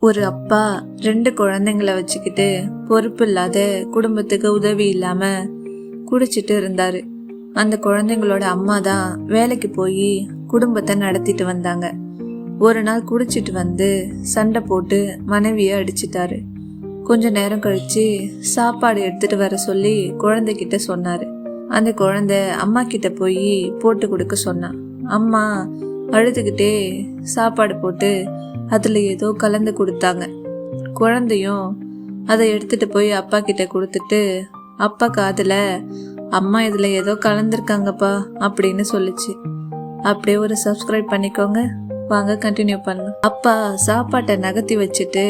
ஒரு அப்பா 2 குழந்தைங்களை வச்சுக்கிட்டு பொறுப்பு இல்லாத குடும்பத்துக்கு உதவி இல்லாம குடிச்சிட்டு இருந்தாரு. அந்த குழந்தைங்களோட அம்மா தான் வேலைக்கு போய் குடும்பத்தை நடத்திட்டு வந்தாங்க. ஒரு நாள் குடிச்சிட்டு வந்து சண்டை போட்டு மனைவியை அடிச்சிட்டாரு. கொஞ்ச நேரம் கழிச்சு சாப்பாடு எடுத்துட்டு வர சொல்லி குழந்தைகிட்ட சொன்னாரு. அந்த குழந்தை அம்மா கிட்ட போய் போட்டு கொடுக்க சொன்னான். அம்மா அழுதுகிட்டே சாப்பாடு போட்டு அதுல ஏதோ கலந்து கொடுத்தாங்க. குழந்தையும் அதை எடுத்துட்டு போய் அப்பா கிட்ட கொடுத்துட்டு அப்பா காதுல அம்மா இதுல ஏதோ கலந்துருக்காங்கப்பா அப்படின்னு சொல்லிச்சு. அப்படியே ஒரு சப்ஸ்கிரைப் பண்ணிக்கோங்க. வாங்க கண்டினியூ பண்ணலாம். அப்பா சாப்பாட்டை நகர்த்தி வச்சுட்டு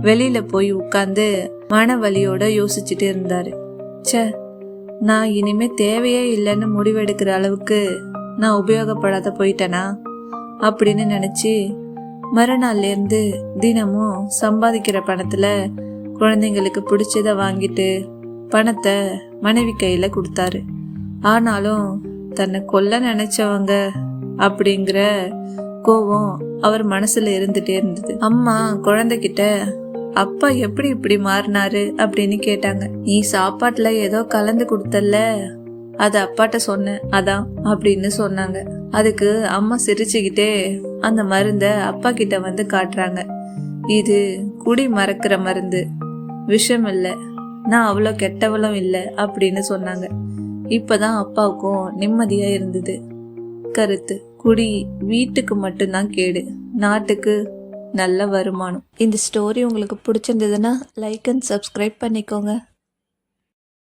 வெளியில போய் உட்கார்ந்து மன வலியோட யோசிச்சுட்டு இருந்தாரு. ச்சே, நான் இனிமே தேவையே இல்லைன்னு முடிவெடுக்கிற அளவுக்கு நான் உபயோகப்படாத போயிட்டேனா அப்படின்னு நினைச்சு மறுநாள்ல இருந்து தினமும் சம்பாதிக்கிற பணத்துல குழந்தைங்களுக்கு பிடிச்சத வாங்கிட்டு பணத்தை மனைவி கையில கொடுத்தாரு. ஆனாலும் தன்னை கொல்ல நினைச்சவங்க அப்படிங்கிற கோவம் அவர் மனசுல இருந்துட்டே இருந்தது. அம்மா குழந்தைகிட்ட அப்பா எப்படி இப்படி மாறினாரு அப்படின்னு கேட்டாங்க. நீ சாப்பாட்டுல ஏதோ கலந்து கொடுத்தல்ல, அது அப்பாட்ட சொன்னேன் அதான் அப்படின்னு சொன்னாங்க. அதுக்கு அம்மா சிரிச்சுக்கிட்டே அந்த மருந்த அப்பா கிட்ட வந்து காட்டுறாங்க. இது குடி மறக்கிற மருந்து, விஷம் இல்லை, நான் அவ்வளோ கெட்டவளும் இல்லை அப்படின்னு சொன்னாங்க. இப்பதான் அப்பாவுக்கும் நிம்மதியா இருந்தது. கருத்து: குடி வீட்டுக்கு மட்டும்தான் கேடு, நாட்டுக்கு நல்ல வருமானம். இந்த ஸ்டோரி உங்களுக்கு பிடிச்சிருந்ததுன்னா லைக் அண்ட் சப்ஸ்கிரைப் பண்ணிக்கோங்க.